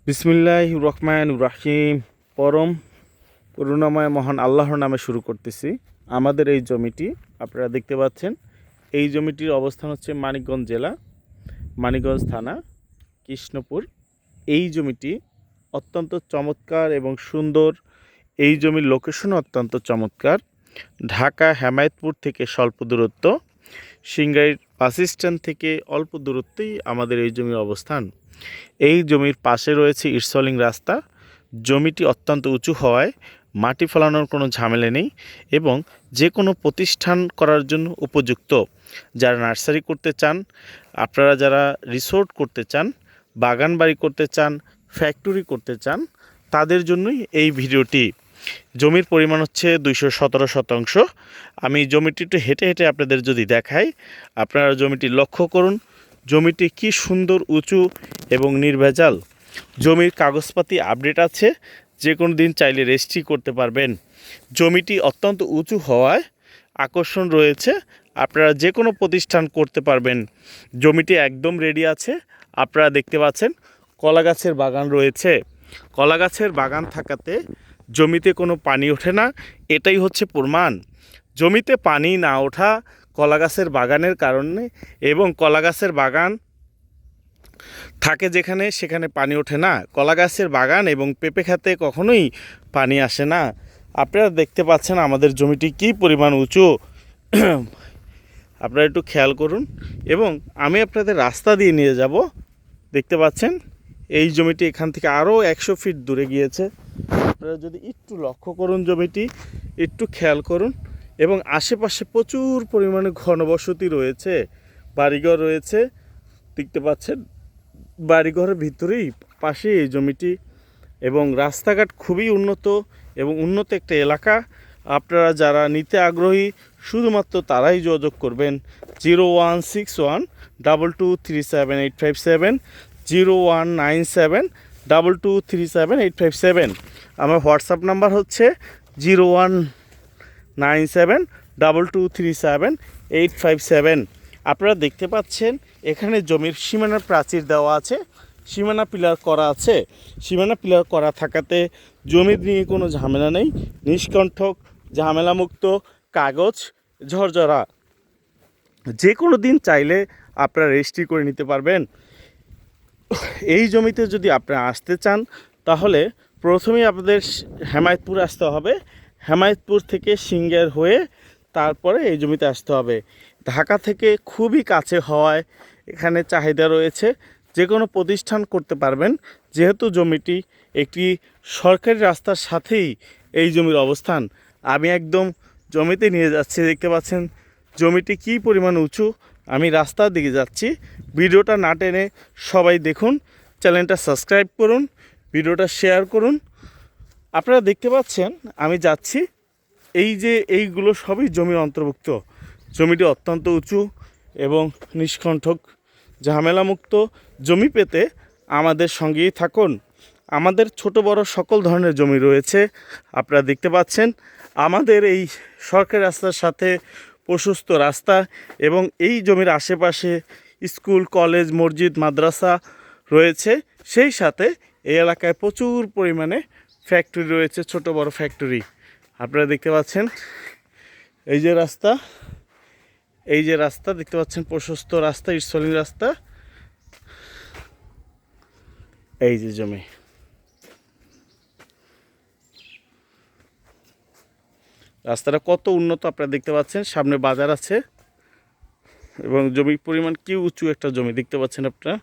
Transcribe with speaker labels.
Speaker 1: বিসমিল্লাহির রহমানির রহিম। পরম করুণাময় মহান আল্লাহর নামে শুরু করতেছি। আমাদের এই জমিটি আপনারা দেখতে পাচ্ছেন। এই জমিটির অবস্থান হচ্ছে মানিকগঞ্জ জেলা, মানিকগঞ্জ থানা, কৃষ্ণপুর। এই জমিটি অত্যন্ত চমৎকার এবং সুন্দর। এই জমির লোকেশন অত্যন্ত চমৎকার। ঢাকা হেমায়েতপুর থেকে স্বল্প দূরত্ব, সিংগাইর বাস স্ট্যান্ড থেকে অল্প দূরত্বেই আমাদের এই জমির অবস্থান। এই জমির পাশে রয়েছে ইটসলিং রাস্তা। জমিটি অত্যন্ত উঁচু হওয়ায় মাটি ফেলানোর কোনো ঝামেলা নেই এবং যে কোনো প্রতিষ্ঠান করার জন্য উপযুক্ত। যারা নার্সারি করতে চান, আপনারা যারা রিসোর্ট করতে চান, বাগান বাড়ি করতে চান, ফ্যাক্টরি করতে চান, তাদের জন্যই এই ভিডিওটি। জমির পরিমাণ হচ্ছে 217 শতাংশ। আমি জমিটি একটু হেঁটে হেঁটে আপনাদের যদি দেখাই, আপনারা জমিটি লক্ষ্য করুন। জমিটি কি সুন্দর উঁচু এবং নির্ভেজাল। জমির কাগজপাতি আপডেট আছে, যে কোনো দিন চাইলে রেজিস্ট্রি করতে পারবেন। জমিটি অত্যন্ত উঁচু হওয়ায় আকর্ষণ রয়েছে, আপনারা যে কোনো প্রতিষ্ঠান করতে পারবেন। জমিটি একদম রেডি আছে। আপনারা দেখতে পাচ্ছেন কলা গাছের বাগান রয়েছে। কলা গাছের বাগান থাকাতে জমিতে কোনো পানি ওঠে না, এটাই হচ্ছে প্রমাণ। জমিতে পানি না ওঠা কলা গাছের বাগানের কারণে, এবং কলা গাছের বাগান থাকে যেখানে সেখানে পানি ওঠে না। কলা গাছের বাগান এবং পেঁপে খেতে কখনোই পানি আসে না। আপনারা দেখতে পাচ্ছেন আমাদের জমিটি কী পরিমাণ উঁচু, আপনারা একটু খেয়াল করুন। এবং আমি আপনাদের রাস্তা দিয়ে নিয়ে যাব। দেখতে পাচ্ছেন এই জমিটি এখান থেকে আরও 100 ফিট দূরে গিয়েছে। আপনারা যদি একটু লক্ষ্য করুন, জমিটি একটু খেয়াল করুন। এবং আশেপাশে প্রচুর পরিমাণে ঘনবসতি রয়েছে, বাড়িঘর রয়েছে। দেখতে পাচ্ছেন বাড়িঘরের ভিতরেই পাশে এই জমিটি, এবং রাস্তাঘাট খুবই উন্নত এবং উন্নত একটা এলাকা। আপনারা যারা নিতে আগ্রহী শুধুমাত্র তারাই যোগাযোগ করবেন। 016122378570, 019722378570। আমার হোয়াটসঅ্যাপ নাম্বার হচ্ছে 019722378570। আপনারা দেখতে পাচ্ছেন এখানে জমির সীমানা প্রাচীর দেওয়া আছে, সীমানা পিলার করা আছে। সীমানা পিলার করা থাকাতে জমি নিয়ে কোনো ঝামেলা নেই, নিষ্কণ্ঠক, ঝামেলামুক্ত, কাগজ ঝরঝরা। যে কোনো দিন চাইলে আপনারা রেজিস্ট্রি করে নিতে পারবেন। এই জমিতে যদি আপনারা আসতে চান তাহলে প্রথমেই আপনাদের হেমায়েতপুর আসতে হবে। হেমায়েতপুর থেকে সিংগাইর হয়ে তারপরে এই জমিতে আসতে হবে। ঢাকা থেকে খুবই কাছে হওয়ায় এখানে চাহিদা রয়েছে, যে কোনো প্রতিষ্ঠান করতে পারবেন। যেহেতু জমিটি একটি সরকারি রাস্তার সাথেই এই জমির অবস্থান, আমি একদম জমিতে নিয়ে যাচ্ছি। দেখতে পাচ্ছেন জমিটি কী পরিমাণ উঁচু। আমি রাস্তার দিকে যাচ্ছি। ভিডিওটা না টেনে সবাই দেখুন, চ্যানেলটা সাবস্ক্রাইব করুন, ভিডিওটা শেয়ার করুন। আপনারা দেখতে পাচ্ছেন আমি যাচ্ছি, এই যে এইগুলো সবই জমির অন্তর্ভুক্ত। জমিটি অত্যন্ত উঁচু এবং নিষ্কণ্ঠক, ঝামেলামুক্ত। জমি পেতে আমাদের সঙ্গেই থাকুন। আমাদের ছোট বড় সকল ধরনের জমি রয়েছে। আপনারা দেখতে পাচ্ছেন আমাদের এই সরকারি রাস্তার সাথে প্রশস্ত রাস্তা, এবং এই জমির আশেপাশে স্কুল, কলেজ, মসজিদ, মাদ্রাসা রয়েছে। সেই সাথে এই এলাকায় প্রচুর পরিমাণে ফ্যাক্টরি রয়েছে, ছোট বড় ফ্যাক্টরি। আপনারা দেখতে পাচ্ছেন এই যে রাস্তা, এই যে রাস্তা দেখতে পাচ্ছেন, প্রশস্ত রাস্তা, ইটসলিং রাস্তা। এই যে জমি, রাস্তাটা কত উন্নত আপনারা দেখতে পাচ্ছেন। সামনে বাজার আছে এবং জমির পরিমাণ কি উঁচু একটা জমি দেখতে পাচ্ছেন আপনারা।